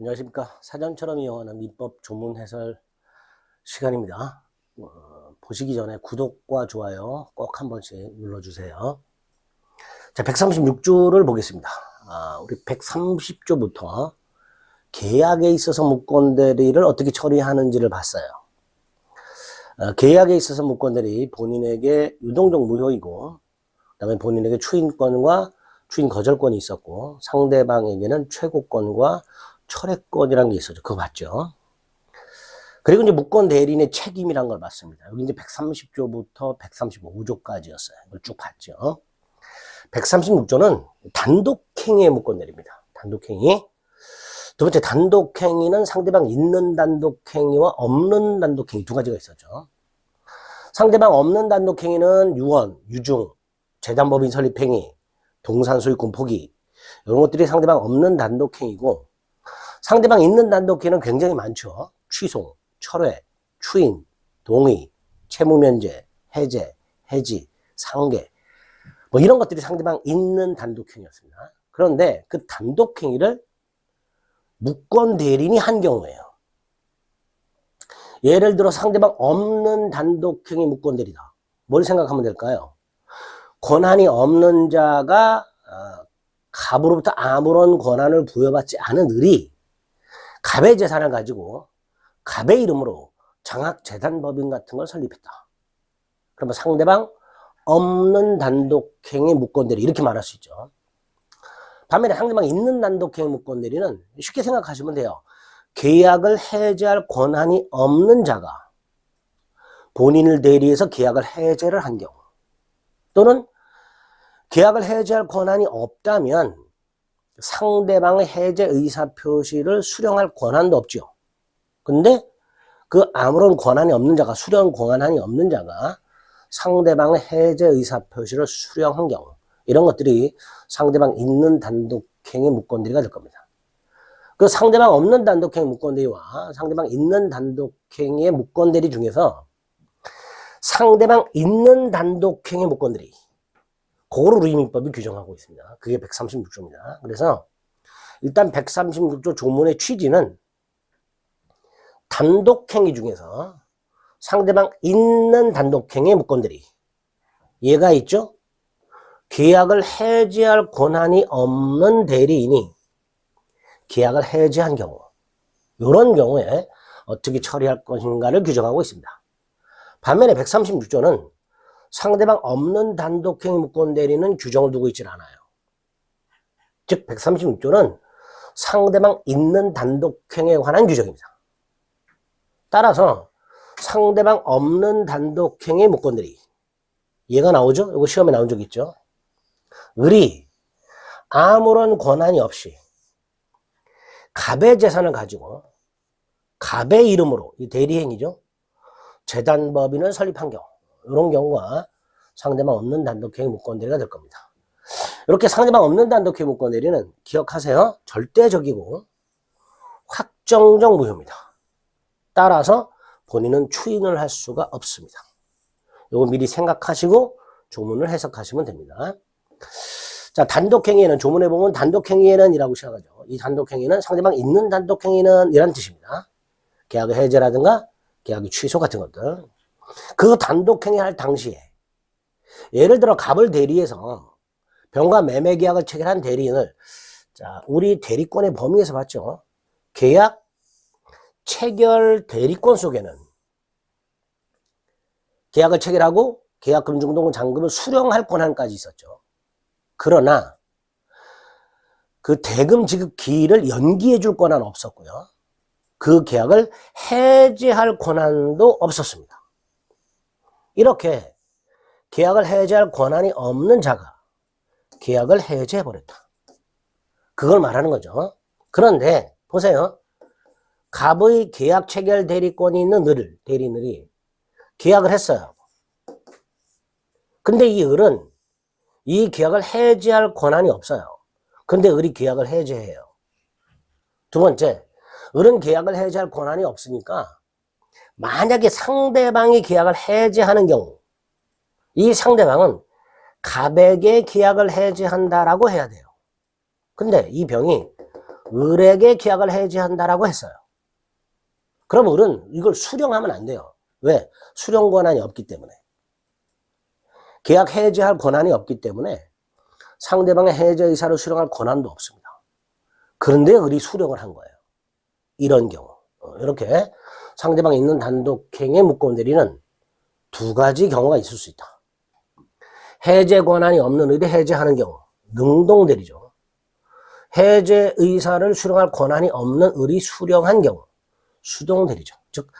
안녕하십니까. 사전처럼 이용하는 민법 조문 해설 시간입니다. 보시기 전에 구독과 좋아요 꼭 한 번씩 눌러주세요. 자, 136조를 보겠습니다. 우리 130조부터 계약에 있어서 무권대리를 어떻게 처리하는지를 봤어요. 계약에 있어서 무권대리 본인에게 유동적 무효이고, 그 다음에 본인에게 추인권과 추인 거절권이 있었고, 상대방에게는 최고권과 철회권이라는 게 있었죠. 그거 봤죠. 그리고 이제 무권 대리인의 책임이란 걸 봤습니다. 여기 이제 130조부터 135조까지였어요. 이걸 쭉 봤죠. 136조는 단독행위의 무권 대리입니다. 단독행위. 두 번째, 단독행위는 상대방 있는 단독행위와 없는 단독행위 두 가지가 있었죠. 상대방 없는 단독행위는 유언, 유중, 재단법인 설립행위, 동산소유권 포기, 이런 것들이 상대방 없는 단독행위고, 상대방 있는 단독행위는 굉장히 많죠. 취소, 철회, 추인, 동의, 채무면제, 해제, 해지, 상계, 뭐 이런 것들이 상대방 있는 단독행위였습니다. 그런데 그 단독행위를 무권 대리인이 한 경우예요. 예를 들어 상대방 없는 단독행위 무권 대리다. 뭘 생각하면 될까요? 권한이 없는 자가 갑으로부터 아무런 권한을 부여받지 않은 을이 갑의 재산을 가지고 갑의 이름으로 장학재단법인 같은 걸 설립했다. 그러면 상대방 없는 단독행위 무권대리 이렇게 말할 수 있죠. 반면에 상대방 있는 단독행위 무권대리는 쉽게 생각하시면 돼요. 계약을 해제할 권한이 없는 자가 본인을 대리해서 계약을 해제를 한 경우, 또는 계약을 해제할 권한이 없다면 상대방의 해제 의사표시를 수령할 권한도 없죠. 근데 그 아무런 권한이 없는 자가, 수령 권한이 없는 자가 상대방의 해제 의사표시를 수령한 경우, 이런 것들이 상대방 있는 단독행위 무권대리가 될 겁니다. 그 상대방 없는 단독행위 무권대리와 상대방 있는 단독행위의 무권대리 중에서 상대방 있는 단독행위 무권대리, 그거를 우리 민법이 규정하고 있습니다. 그게 136조입니다. 그래서 일단 136조 조문의 취지는 단독행위 중에서 상대방 있는 단독행위 무권대리, 얘가 있죠? 계약을 해지할 권한이 없는 대리인이 계약을 해지한 경우, 이런 경우에 어떻게 처리할 것인가를 규정하고 있습니다. 반면에 136조는 상대방 없는 단독행위 무권대리는 규정을 두고 있지 않아요. 즉 136조는 상대방 있는 단독행위에 관한 규정입니다. 따라서 상대방 없는 단독행위 무권대리, 얘가 나오죠? 이거 시험에 나온 적 있죠? 을이 아무런 권한이 없이 갑의 재산을 가지고 갑의 이름으로, 이 대리행위죠, 재단법인을 설립한 경우, 이런 경우가 상대방 없는 단독행위 무권대리가 될 겁니다. 이렇게 상대방 없는 단독행위 무권대리는 기억하세요. 절대적이고 확정적 무효입니다. 따라서 본인은 추인을 할 수가 없습니다. 이거 미리 생각하시고 조문을 해석하시면 됩니다. 자, 단독행위에는, 조문에 보면 단독행위에는 이라고 시작하죠. 이 단독행위는 상대방 있는 단독행위는 이란 뜻입니다. 계약의 해제라든가 계약의 취소 같은 것들. 그 단독행위 할 당시에 예를 들어 갑을 대리해서 병과 매매 계약을 체결한 대리인을, 자, 우리 대리권의 범위에서 봤죠. 계약 체결 대리권 속에는 계약을 체결하고 계약 금중동은 잔금을 수령할 권한까지 있었죠. 그러나 그 대금 지급 기일을 연기해 줄 권한은 없었고요. 그 계약을 해제할 권한도 없었습니다. 이렇게 계약을 해제할 권한이 없는 자가 계약을 해제해버렸다. 그걸 말하는 거죠. 그런데 보세요. 갑의 계약 체결 대리권이 있는 대리인이 계약을 했어요. 근데 이 을은 이 계약을 해제할 권한이 없어요. 근데 을이 계약을 해제해요. 두 번째, 을은 계약을 해제할 권한이 없으니까 만약에 상대방이 계약을 해제하는 경우, 이 상대방은 갑에게 계약을 해제한다라고 해야 돼요. 근데 이 병이 을에게 계약을 해지한다라고 했어요. 그럼 을은 이걸 수령하면 안 돼요. 왜? 수령 권한이 없기 때문에. 계약 해지할 권한이 없기 때문에 상대방의 해제 의사를 수령할 권한도 없습니다. 그런데 을이 수령을 한 거예요. 이런 경우. 이렇게 상대방이 있는 단독행위에 무권대리는 두 가지 경우가 있을 수 있다. 해제 권한이 없는 을이 해제하는 경우, 능동대리죠. 해제 의사를 수령할 권한이 없는 을이 수령한 경우, 수동대리죠. 즉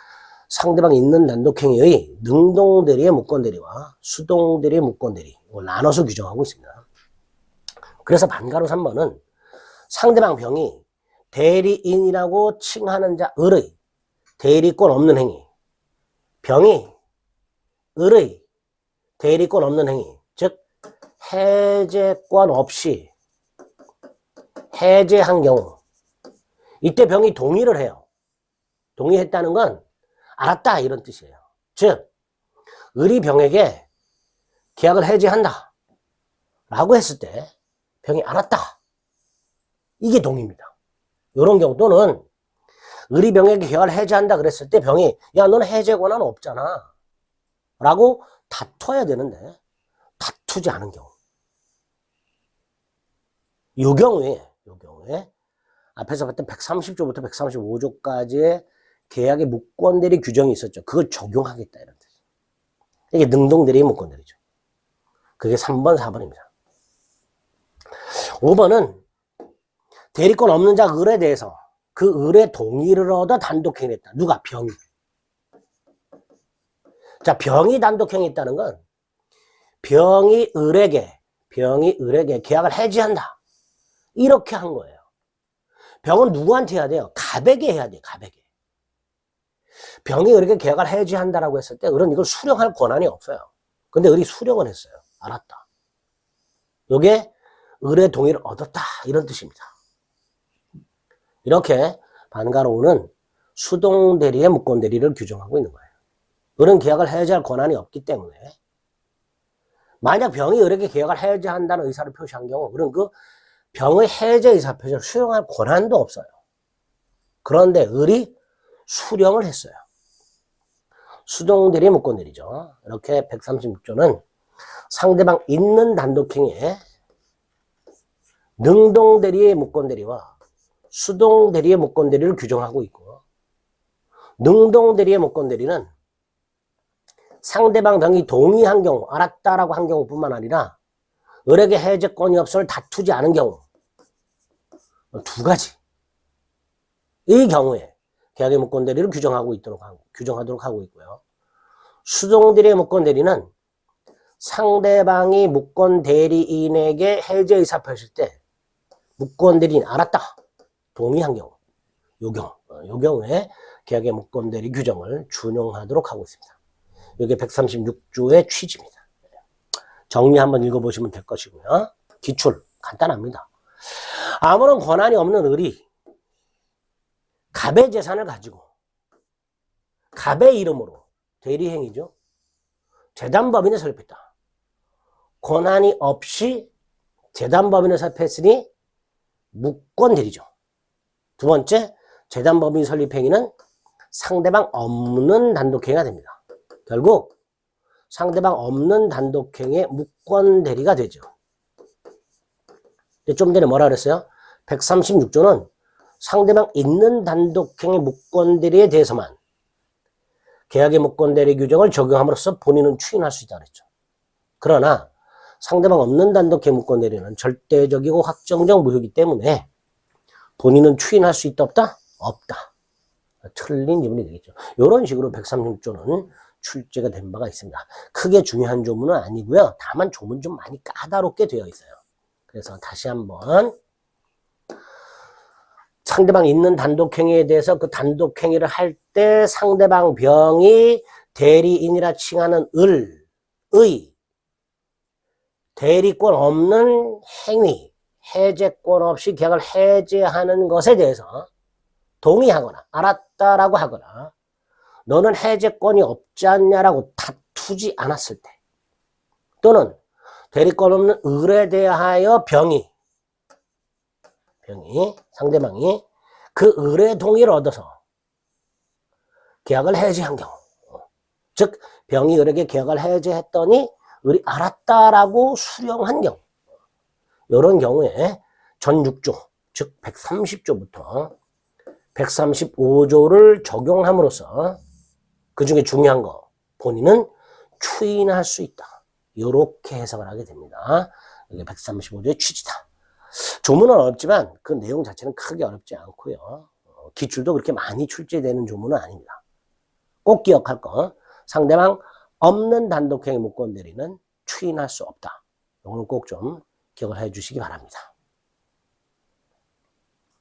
상대방이 있는 단독행위의 능동대리의 무권대리와 수동대리의 무권대리, 이걸 나눠서 규정하고 있습니다. 그래서 반가로 3번은 상대방 병이 대리인이라고 칭하는 자 을의 대리권 없는 행위, 병이 을의 대리권 없는 행위, 즉 해제권 없이 해제한 경우, 이때 병이 동의를 해요. 동의했다는 건 알았다 이런 뜻이에요. 즉 을이 병에게 계약을 해지한다 라고 했을 때 병이 알았다, 이게 동의입니다. 이런 경우, 또는 을이 병에게 계약을 해지한다 그랬을 때 병이 야 너는 해제 권한 없잖아 라고 다퉈야 되는데 다투지 않은 경우, 이 경우에 앞에서 봤던 130조부터 135조까지의 계약의 무권대리 규정이 있었죠. 그걸 적용하겠다 이런 뜻이에요. 이게 능동대리의 무권대리죠. 그게 3번, 4번입니다. 5번은 대리권 없는 자 을에 대해서 그 을의 동의를 얻어 단독행위를 했다. 누가? 병이. 자, 병이 단독행위했다는 건 병이 을에게 계약을 해지한다 이렇게 한 거예요. 병은 누구한테 해야 돼요? 갑에게 해야 돼요. 갑에게. 병이 을에게 계약을 해지한다라고 했을 때 을은 이걸 수령할 권한이 없어요. 근데 을이 수령을 했어요. 알았다. 이게 을의 동의를 얻었다 이런 뜻입니다. 이렇게 반가로우는 수동대리의 무권대리를 규정하고 있는 거예요. 을은 계약을 해지할 권한이 없기 때문에 만약 병이 을에게 계약을 해지한다는 의사를 표시한 경우 을은 그 병의 해제 의사 표시를 수령할 권한도 없어요. 그런데 을이 수령을 했어요. 수동대리의 무권대리죠. 이렇게 136조는 상대방 있는 단독행위에 능동대리의 무권대리와 수동대리의 무권대리를 규정하고 있고, 능동대리의 무권대리는 상대방 병이 동의한 경우, 알았다라고 한 경우뿐만 아니라 을에게 해제권이 없음을 다투지 않은 경우, 두 가지. 이 경우에 계약의 무권대리를 규정하도록 하고 있고요. 수동대리의 무권대리는 상대방이 무권대리인에게 해제 의사 표시할 때 무권대리인 알았다, 동의한 경우, 요 경우에 계약의 무권대리 규정을 준용하도록 하고 있습니다. 이게 136조의 취지입니다. 정리 한번 읽어보시면 될 것이고요. 기출 간단합니다. 아무런 권한이 없는 을이 갑의 재산을 가지고 갑의 이름으로 대리행위죠. 재단법인을 설립했다. 권한이 없이 재단법인을 설립했으니 무권대리죠. 두 번째, 재단법인 설립행위는 상대방 없는 단독행위가 됩니다. 결국 상대방 없는 단독행위의 무권대리가 되죠. 좀 전에 뭐라 그랬어요? 136조는 상대방 있는 단독행위 무권대리에 대해서만 계약의 무권대리 규정을 적용함으로써 본인은 추인할 수 있다 그랬죠. 그러나 상대방 없는 단독행위 무권대리는 절대적이고 확정적 무효이기 때문에 본인은 추인할 수 있다 없다? 없다. 틀린 지문이 되겠죠. 이런 식으로 136조는 출제가 된 바가 있습니다. 크게 중요한 조문은 아니고요. 다만 조문 좀 많이 까다롭게 되어 있어요. 그래서 다시 한번 상대방 있는 단독행위에 대해서 그 단독행위를 할 때 상대방 병이 대리인이라 칭하는 을의 대리권 없는 행위, 해제권 없이 계약을 해제하는 것에 대해서 동의하거나 알았다라고 하거나 너는 해제권이 없지 않냐라고 다투지 않았을 때, 또는 대리권 없는 을에 대하여 병이 상대방이 그 을의 동의를 얻어서 계약을 해지한 경우, 즉 병이 을에게 계약을 해지했더니 을이 알았다라고 수령한 경우, 이런 경우에 전 6조, 즉 130조부터 135조를 적용함으로써 그 중에 중요한 거, 본인은 추인할 수 있다. 이렇게 해석을 하게 됩니다. 이게 135조의 취지다. 조문은 어렵지만 그 내용 자체는 크게 어렵지 않고요. 기출도 그렇게 많이 출제되는 조문은 아닙니다. 꼭 기억할 거, 상대방 없는 단독행위 무권 대리는 추인할 수 없다. 이거는 꼭 좀 기억을 해 주시기 바랍니다.